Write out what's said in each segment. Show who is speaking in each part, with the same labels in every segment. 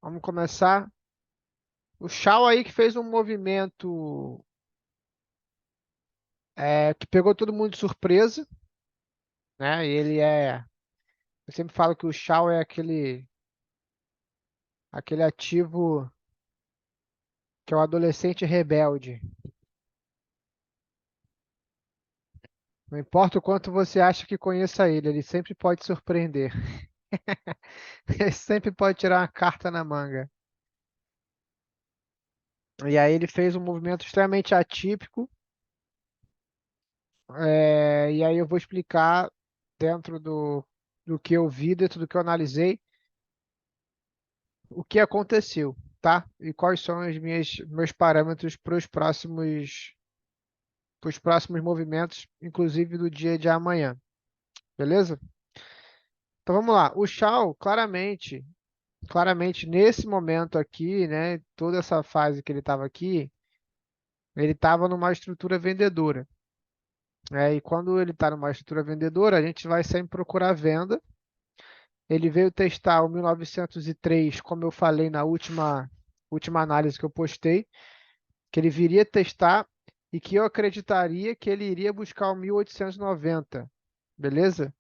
Speaker 1: Vamos começar. O Shaw aí que fez um movimento que pegou todo mundo de surpresa, né? Eu sempre falo que o Shaw é aquele ativo que é o adolescente rebelde. Não importa o quanto você acha que conheça ele sempre pode surpreender. Ele sempre pode tirar uma carta na manga. E aí ele fez um movimento extremamente atípico. E aí eu vou explicar dentro do que eu vi, dentro do que eu analisei, o que aconteceu, tá? E quais são meus parâmetros para os próximos movimentos, inclusive do dia de amanhã, beleza? Então vamos lá. O Shaw, claramente nesse momento aqui, né, toda essa fase que ele estava aqui, ele estava numa estrutura vendedora. E quando ele está numa estrutura vendedora, a gente vai sempre procurar venda. Ele veio testar o 1903, como eu falei na última análise que eu postei, que ele viria testar e que eu acreditaria que ele iria buscar o 1890, beleza?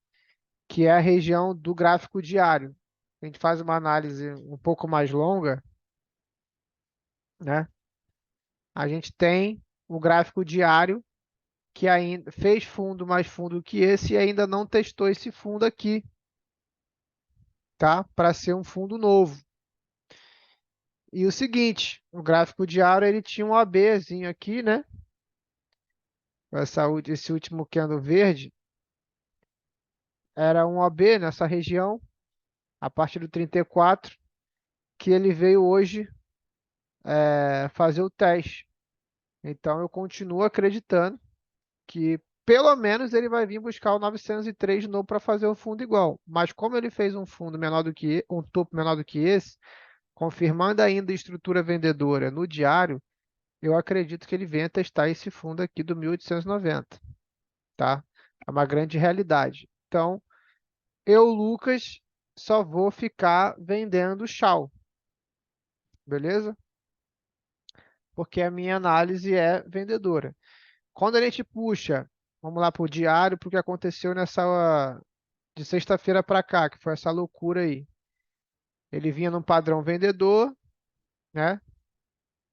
Speaker 1: Que é a região do gráfico diário. A gente faz uma análise um pouco mais longa, né? A gente tem o gráfico diário que ainda fez fundo mais fundo que esse e ainda não testou esse fundo aqui, tá? Para ser um fundo novo. E o seguinte, o gráfico diário ele tinha um ABzinho aqui, né? Esse último candle verde era um AB nessa região, a partir do 34, que ele veio hoje fazer o teste. Então eu continuo acreditando que pelo menos ele vai vir buscar o 903 de novo para fazer um fundo igual. Mas como ele fez um fundo menor do que um topo menor do que esse, confirmando ainda a estrutura vendedora no diário, eu acredito que ele venha testar esse fundo aqui do 1890, tá? É uma grande realidade. Então, eu, Lucas, só vou ficar vendendo Shaw, beleza? Porque a minha análise é vendedora. Quando a gente puxa, vamos lá para o diário, para o que aconteceu nessa de sexta-feira para cá, que foi essa loucura aí. Ele vinha num padrão vendedor, né?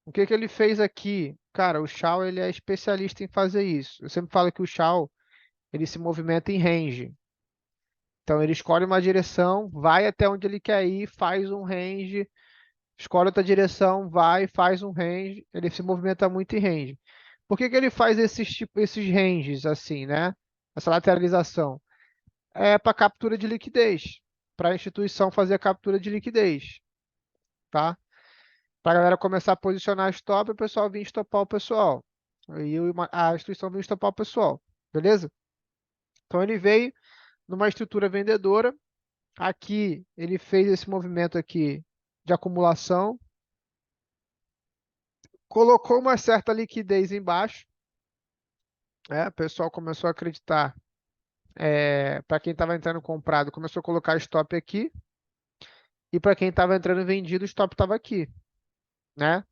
Speaker 1: O que que ele fez aqui? Cara, o Shaw ele é especialista em fazer isso. Eu sempre falo que o Shaw ele se movimenta em range. Então ele escolhe uma direção, vai até onde ele quer ir, faz um range, escolhe outra direção, vai, faz um range. Ele se movimenta muito em range. Por que que ele faz esses ranges assim, né? Essa lateralização? É para captura de liquidez, para a instituição fazer a captura de liquidez, tá? Para a galera começar a posicionar stop, o pessoal vir estopar o pessoal. E a instituição vir estopar o pessoal, beleza? Então ele veio numa estrutura vendedora. Aqui ele fez esse movimento aqui de acumulação, colocou uma certa liquidez embaixo, o pessoal começou a acreditar. Para quem estava entrando comprado, começou a colocar stop aqui. E para quem estava entrando vendido, o stop estava aqui, né?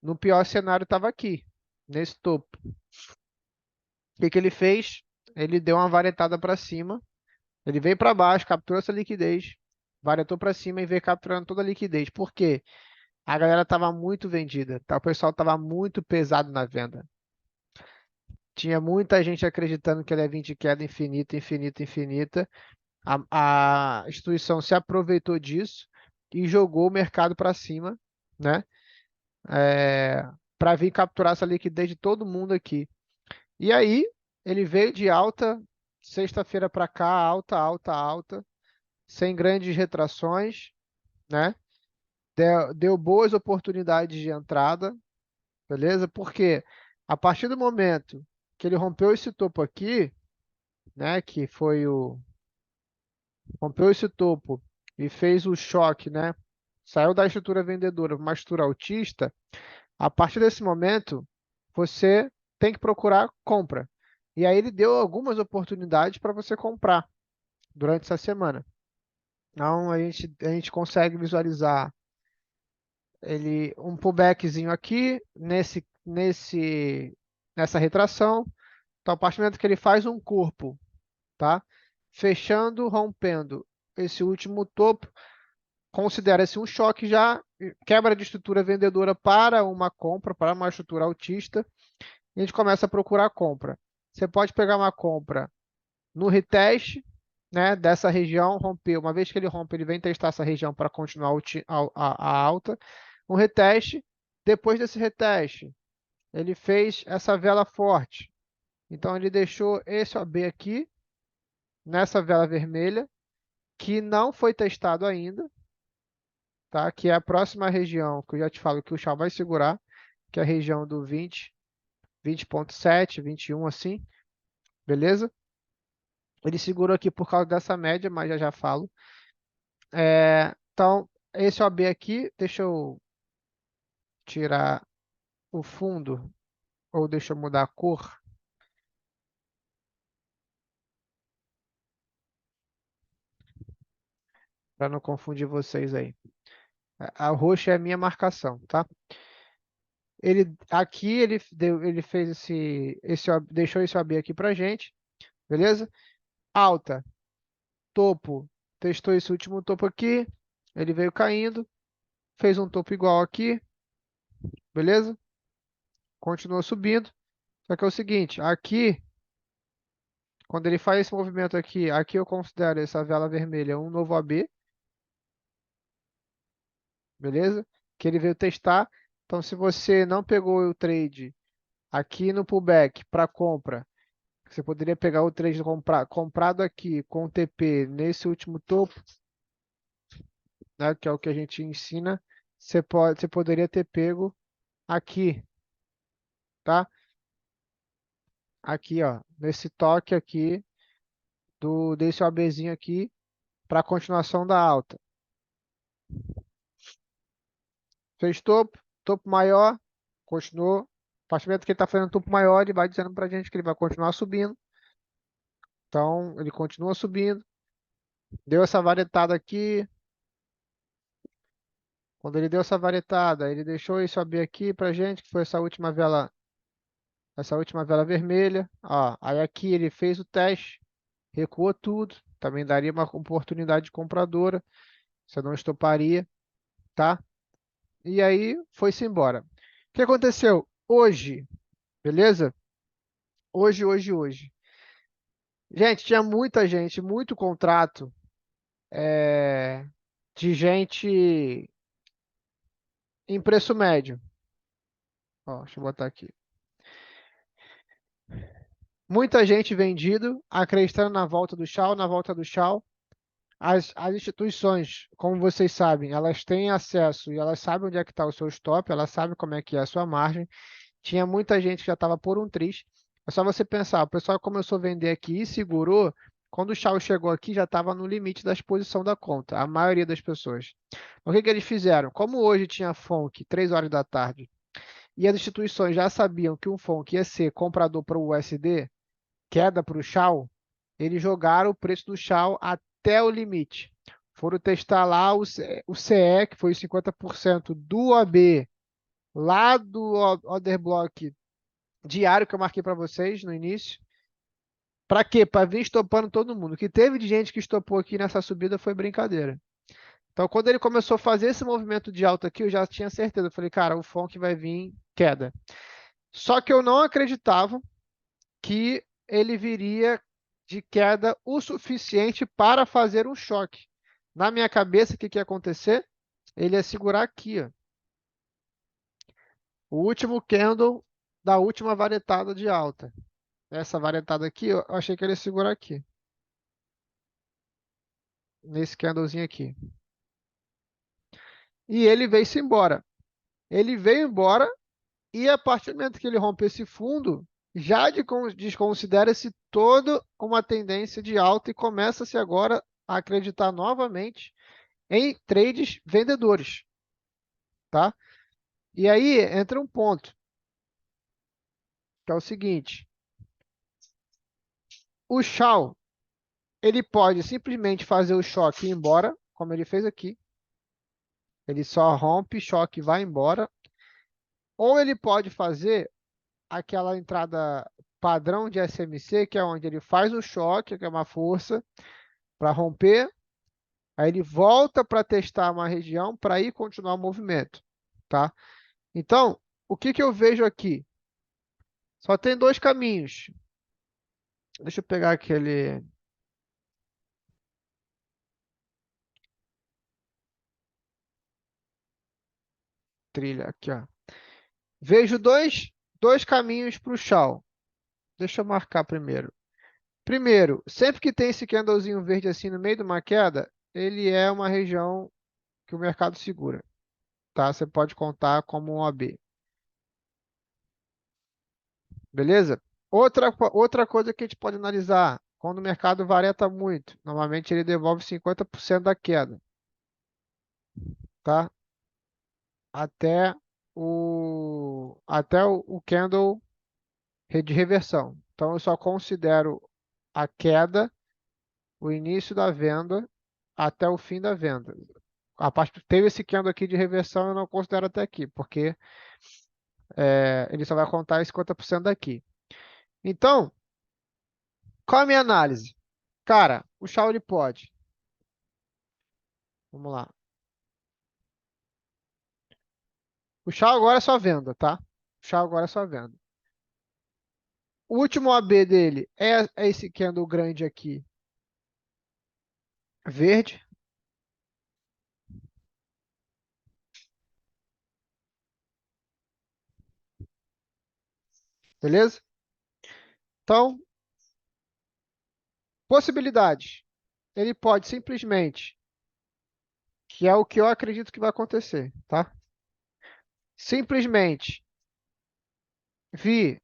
Speaker 1: No pior cenário, estava aqui, nesse topo. O que que ele fez? Ele deu uma varetada para cima. Ele veio para baixo, capturou essa liquidez, varetou para cima e veio capturando toda a liquidez. Por quê? A galera estava muito vendida, tá? O pessoal estava muito pesado na venda. Tinha muita gente acreditando que ele ia vir de queda infinita, infinita, infinita. A instituição se aproveitou disso e jogou o mercado para cima, né? Para vir capturar essa liquidez de todo mundo aqui. E aí, ele veio de alta, sexta-feira para cá, alta, alta, alta, sem grandes retrações, né? Deu boas oportunidades de entrada, beleza? Porque a partir do momento que ele rompeu esse topo aqui, né? Que foi o. Rompeu esse topo e fez o choque, né? Saiu da estrutura vendedora para uma estrutura altista. A partir desse momento, você tem que procurar compra. E aí ele deu algumas oportunidades para você comprar durante essa semana. Então a gente consegue visualizar um pullbackzinho aqui, nessa retração. Então, a partir do momento que ele faz um corpo, tá? Fechando, rompendo esse último topo, considera-se um choque já, quebra de estrutura vendedora para uma compra, para uma estrutura altista, e a gente começa a procurar a compra. Você pode pegar uma compra no reteste, né, dessa região, romper. Uma vez que ele rompe, ele vem testar essa região para continuar a alta. Um reteste, depois desse reteste, ele fez essa vela forte. Então, ele deixou esse OB aqui, nessa vela vermelha, que não foi testado ainda, tá? Que é a próxima região, que eu já te falo que o chá vai segurar, que é a região do 20, 20,7, 21, assim, beleza? Ele segurou aqui por causa dessa média, mas já já falo. Então, esse OB aqui, deixa eu tirar o fundo, ou deixa eu mudar a cor, para não confundir vocês aí. A roxa é a minha marcação, tá? Aqui ele fez deixou esse OB aqui pra gente, beleza? Alta, topo, testou esse último topo aqui, ele veio caindo, fez um topo igual aqui, beleza? Continuou subindo, só que é o seguinte, aqui, quando ele faz esse movimento aqui, aqui eu considero essa vela vermelha um novo AB, beleza? Que ele veio testar. Então, se você não pegou o trade aqui no pullback para compra, você poderia pegar o trade comprado aqui com o TP nesse último topo, né, que é o que a gente ensina, você poderia ter pego aqui, tá? Aqui, ó, nesse toque aqui desse OBzinho aqui para continuação da alta. Fez topo, topo maior, continuou. A partir do momento que ele está fazendo topo maior, ele vai dizendo para a gente que ele vai continuar subindo. Então, ele continua subindo. Deu essa varietada aqui. Quando ele deu essa varietada, ele deixou isso abrir aqui pra gente, que foi essa última vela vermelha. Ó, aí aqui ele fez o teste, recuou tudo. Também daria uma oportunidade compradora. Você não estoparia, tá? E aí foi-se embora. O que aconteceu? Hoje, beleza? Hoje. Gente, tinha muita gente, muito contrato é, de gente em preço médio. Ó, deixa eu botar aqui. Muita gente vendido, acreditando na volta do Shao, na volta do Shao. As instituições, como vocês sabem, elas têm acesso e elas sabem onde é que está o seu stop, elas sabem como é que é a sua margem. Tinha muita gente que já estava por um tris. É só você pensar, o pessoal começou a vender aqui e segurou. Quando o Shao chegou aqui, já estava no limite da exposição da conta, a maioria das pessoas. O que que eles fizeram? Como hoje tinha FONC, 3 horas da tarde, e as instituições já sabiam que um FONC ia ser comprador para o USD, queda para o Shao, eles jogaram o preço do Shao até o limite. Foram testar lá o CE, que foi os 50% do OB, lá do Order Block diário que eu marquei para vocês no início. Para quê? Para vir estopando todo mundo. O que teve de gente que estopou aqui nessa subida foi brincadeira. Então, quando ele começou a fazer esse movimento de alta aqui, eu já tinha certeza. Eu falei, cara, o FONC vai vir queda. Só que eu não acreditava que ele viria de queda o suficiente para fazer um choque. Na minha cabeça, o que ia acontecer? Ele ia segurar aqui, ó, o último candle da última varietada de alta. Essa varietada aqui, eu achei que ele ia segurar aqui, nesse candlezinho aqui. E ele veio-se embora. Ele veio embora e a partir do momento que ele rompe esse fundo, já desconsidera-se toda uma tendência de alta e começa-se agora a acreditar novamente em trades vendedores, tá? E aí entra um ponto, que é o seguinte: o Shao, ele pode simplesmente fazer o choque e ir embora, como ele fez aqui, Ele só rompe, choque e vai embora. Ou ele pode fazer aquela entrada padrão de SMC, que é onde ele faz o choque, que é uma força, para romper. Aí ele volta para testar uma região para ir continuar o movimento, tá? Então, o que que eu vejo aqui? Só tem dois caminhos. Deixa eu pegar aquele trilha aqui, ó. Vejo dois caminhos para o Shao. Deixa eu marcar primeiro. Primeiro, sempre que tem esse candlezinho verde assim no meio de uma queda, ele é uma região que o mercado segura, tá? Você pode contar como um OB, beleza? Outra coisa que a gente pode analisar, quando o mercado vareta muito, normalmente ele devolve 50% da queda, tá? Até o candle de reversão. Então eu só considero a queda, o início da venda até o fim da venda. A parte que teve esse candle aqui de reversão, eu não considero até aqui, porque ele só vai contar 50% daqui. Então, qual a minha análise? Cara, o Shaw ele pode. Vamos lá. O Shaw agora é só venda, tá? O Shaw agora é só venda. O último AB dele é esse candle grande aqui, verde, beleza? Então, possibilidades. Ele pode simplesmente, que é o que eu acredito que vai acontecer, tá? Simplesmente vir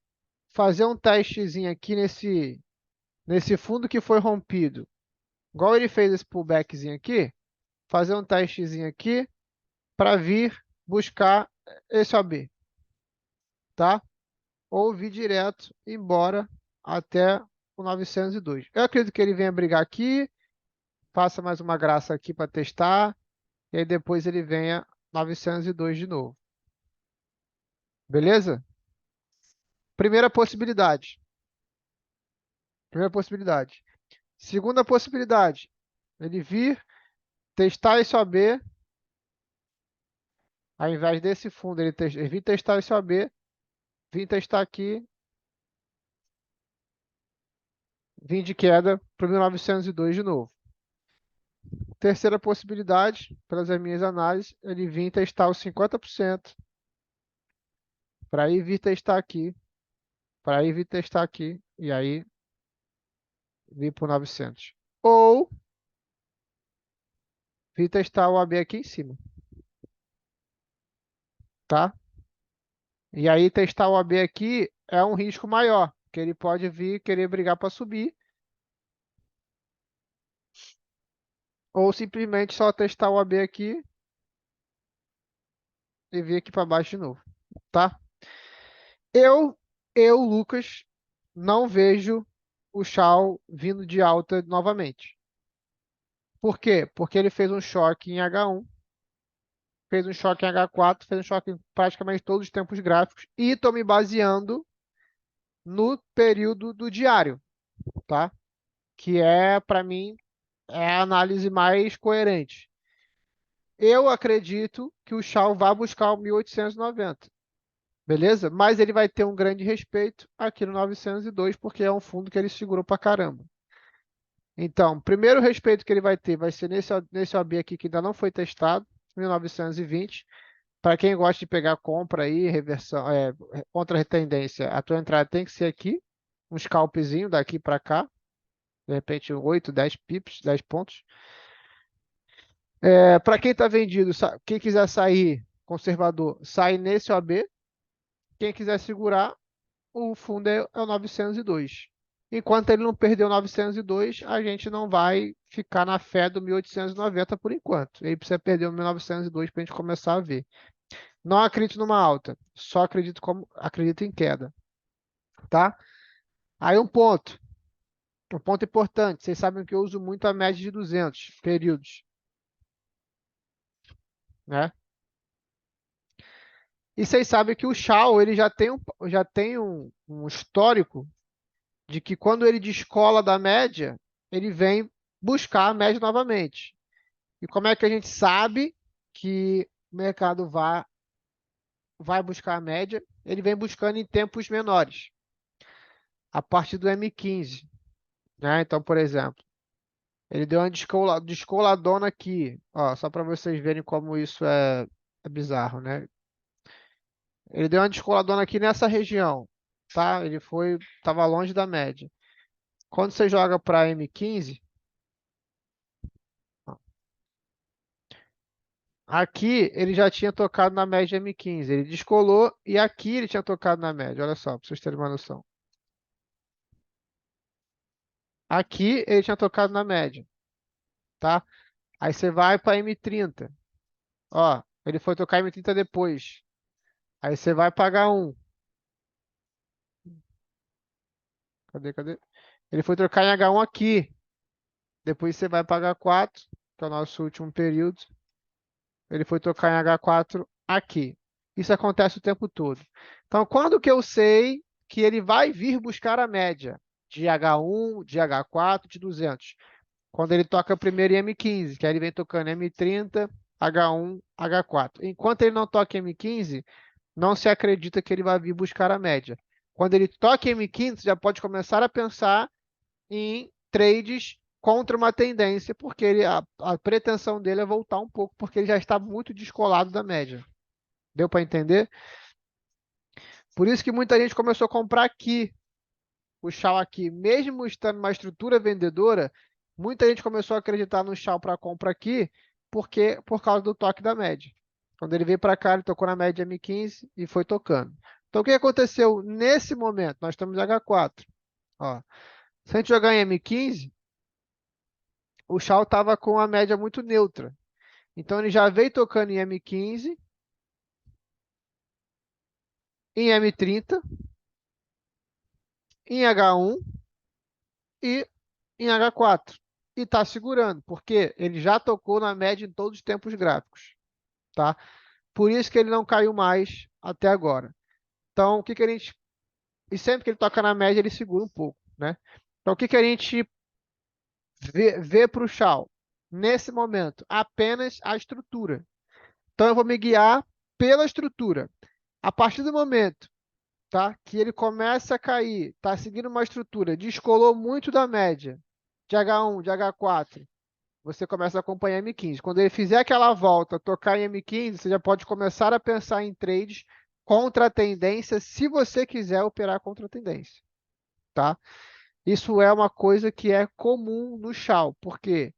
Speaker 1: fazer um testezinho aqui nesse fundo que foi rompido, igual ele fez esse pullbackzinho aqui, fazer um testezinho aqui para vir buscar esse OB, tá? Ou vir direto embora até o 902. Eu acredito que ele venha brigar aqui, faça mais uma graça aqui para testar, e aí depois ele venha 902 de novo. Beleza? Primeira possibilidade. Primeira possibilidade. Segunda possibilidade, ele vir testar esse OB, ao invés desse fundo, ele vir testar esse OB, vir testar aqui, vir de queda para o 1902 de novo. Terceira possibilidade, pelas minhas análises, ele vir testar os 50%, para aí vir testar aqui, para aí vir testar aqui, e aí vir para o 900. Ou vir testar o AB aqui em cima, tá? E aí testar o AB aqui é um risco maior, que ele pode vir querer brigar para subir, ou simplesmente só testar o AB aqui e vir aqui para baixo de novo, tá? Eu, Lucas, não vejo o Shaw vindo de alta novamente. Por quê? Porque ele fez um choque em H1, fez um choque em H4, fez um choque em praticamente todos os tempos gráficos e estou me baseando no período do diário, tá? Que é, para mim, é a análise mais coerente. Eu acredito que o Shaw vai buscar o 1890, beleza? Mas ele vai ter um grande respeito aqui no 902, porque é um fundo que ele segurou pra caramba. Então, primeiro respeito que ele vai ter vai ser nesse OB aqui que ainda não foi testado, 1920. Para quem gosta de pegar compra aí, reversão, contra tendência, a tua entrada tem que ser aqui, um scalpzinho daqui para cá, de repente 8, 10 pips, 10 pontos. Para quem está vendido, quem quiser sair conservador, sai nesse OB. Quem quiser segurar, o fundo é o 902. Enquanto ele não perder o 902, a gente não vai ficar na fé do 1890 por enquanto. Ele precisa perder o 1902 para a gente começar a ver. Não acredito numa alta, só acredito em queda, tá? Aí um ponto importante. Vocês sabem que eu uso muito a média de 200 períodos. né? E vocês sabem que o Shaw, ele já tem um histórico de que quando ele descola da média, ele vem buscar a média novamente. E como é que a gente sabe que o mercado vai buscar a média? Ele vem buscando em tempos menores, a partir do M15, né? Então, por exemplo, ele deu uma descoladona aqui, ó, só para vocês verem como isso é bizarro, né? Ele deu uma descoladona aqui nessa região, tá? Tava longe da média. Quando você joga para M15, ó, aqui ele já tinha tocado na média M15. Ele descolou e aqui ele tinha tocado na média. Olha só, para vocês terem uma noção. Aqui ele tinha tocado na média, tá? Aí você vai para M30. Ó, ele foi tocar M30 depois. Aí você vai pagar um. Cadê? Ele foi trocar em H1 aqui. Depois você vai pagar 4, que é o nosso último período. Ele foi tocar em H4 aqui. Isso acontece o tempo todo. Então, quando que eu sei que ele vai vir buscar a média de H1, de H4, de 200? Quando ele toca primeiro em M15, que aí ele vem tocando M30, H1, H4. Enquanto ele não toca M15, não se acredita que ele vai vir buscar a média. Quando ele toca M15, você já pode começar a pensar em trades contra uma tendência, porque a pretensão dele é voltar um pouco, porque ele já está muito descolado da média. Deu para entender? Por isso que muita gente começou a comprar aqui, o Shao aqui, mesmo estando numa estrutura vendedora, muita gente começou a acreditar no Shao para compra aqui, por causa do toque da média. Quando ele veio para cá, ele tocou na média M15 e foi tocando. Então, o que aconteceu nesse momento? Nós estamos em H4. Ó. Se a gente jogar em M15, o Shao estava com a média muito neutra. Então ele já veio tocando em M15, em M30, em H1 e em H4. E está segurando, porque ele já tocou na média em todos os tempos gráficos, tá? Por isso que ele não caiu mais até agora. Então, o que que a gente... E sempre que ele toca na média, ele segura um pouco, né? Então, o que que a gente vê para o Shao? Nesse momento, apenas a estrutura. Então, eu vou me guiar pela estrutura. A partir do momento, tá, que ele começa a cair, tá seguindo uma estrutura, descolou muito da média de H1, de H4, você começa a acompanhar M15. Quando ele fizer aquela volta, tocar em M15, você já pode começar a pensar em trades contra a tendência, se você quiser operar contra a tendência, tá? Isso é uma coisa que é comum no Shao, porque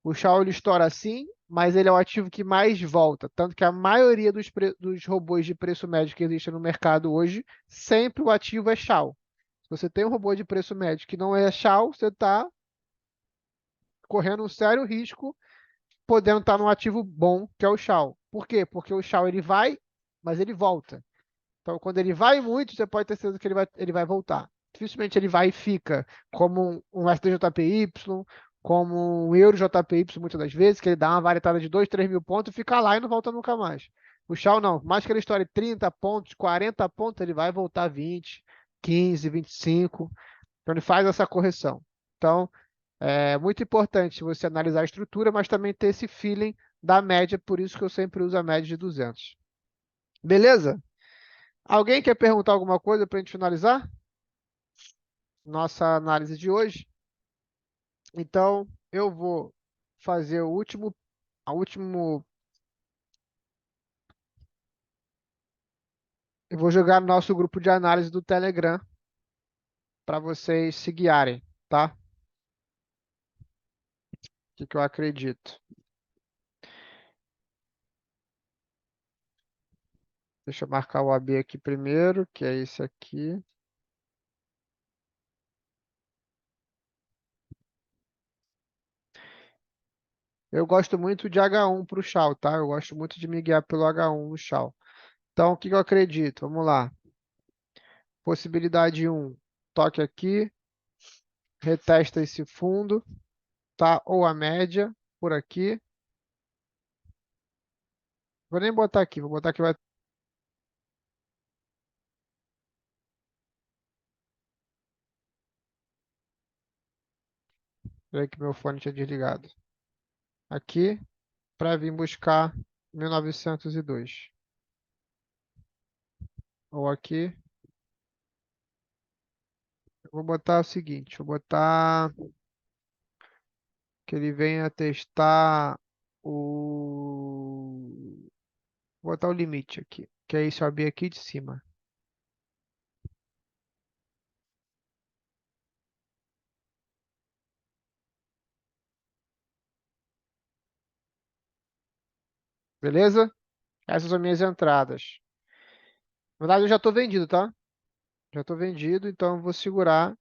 Speaker 1: o Shao ele estoura assim, mas ele é o ativo que mais volta. Tanto que a maioria dos robôs de preço médio que existem no mercado hoje, sempre o ativo é Shao. Se você tem um robô de preço médio que não é Shao, você está correndo um sério risco, podendo estar num ativo bom, que é o Shao. Por quê? Porque o Shao ele vai, mas ele volta. Então, quando ele vai muito, você pode ter certeza que ele vai voltar. Dificilmente ele vai e fica, como um SDJPY, como um EuroJPY, muitas das vezes, que ele dá uma varietada de 2, 3 mil pontos e fica lá e não volta nunca mais. O Shao não, mais que ele estoure 30 pontos, 40 pontos, ele vai voltar 20, 15, 25. Então ele faz essa correção. Então, é muito importante você analisar a estrutura, mas também ter esse feeling da média, por isso que eu sempre uso a média de 200. Beleza? Alguém quer perguntar alguma coisa para a gente finalizar nossa análise de hoje? Então, eu vou fazer a último, eu vou jogar no nosso grupo de análise do Telegram para vocês se guiarem, tá? O que que eu acredito. Deixa eu marcar o AB aqui primeiro, que é esse aqui. Eu gosto muito de H1 para o Shao, tá? Eu gosto muito de me guiar pelo H1 no Shao. Então, o que que eu acredito? Vamos lá. Possibilidade 1, toque aqui, retesta esse fundo, tá? Ou a média por aqui. Vou nem botar aqui, vou botar que vai. Ver que meu fone tinha desligado. Aqui, para vir buscar 1902. Ou aqui, eu vou botar o seguinte, vou botar que ele venha testar o... Vou botar o limite aqui, que aí sobe aqui de cima. Beleza? Essas são minhas entradas. Na verdade, eu já estou vendido, tá? Já estou vendido, então eu vou segurar.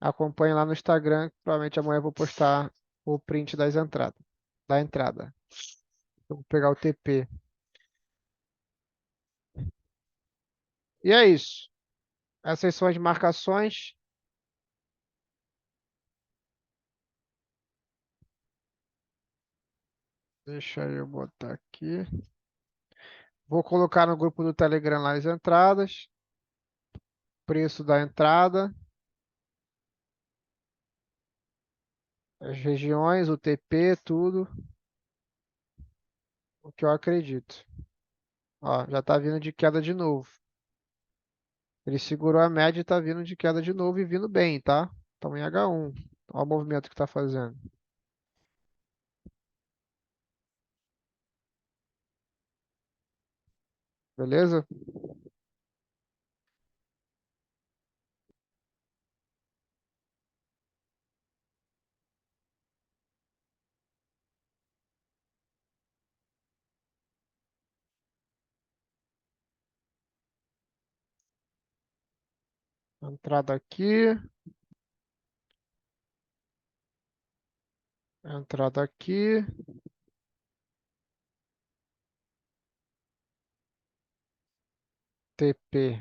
Speaker 1: Acompanhe lá no Instagram, que provavelmente amanhã eu vou postar o print das entradas, da entrada. Eu vou pegar o TP. E é isso. Essas são as marcações. Deixa eu botar aqui. Vou colocar no grupo do Telegram lá as entradas, preço da entrada, as regiões, o TP, tudo, o que eu acredito. Ó, já tá vindo de queda de novo. Ele segurou a média e tá vindo de queda de novo e vindo bem, tá? Estamos em H1. Olha o movimento que tá fazendo. Beleza? Entrada aqui, entrada aqui, TP.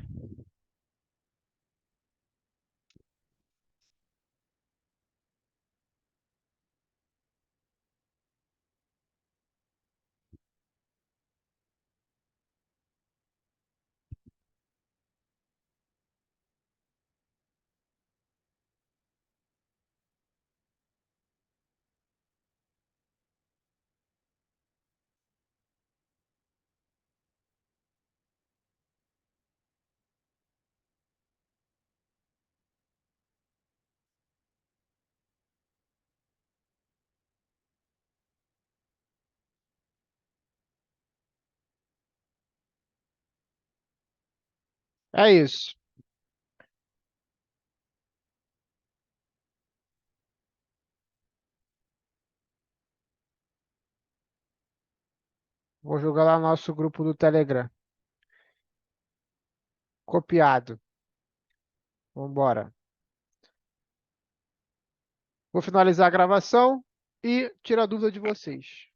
Speaker 1: É isso. Vou jogar lá no nosso grupo do Telegram. Copiado. Vambora. Vou finalizar a gravação e tirar a dúvida de vocês.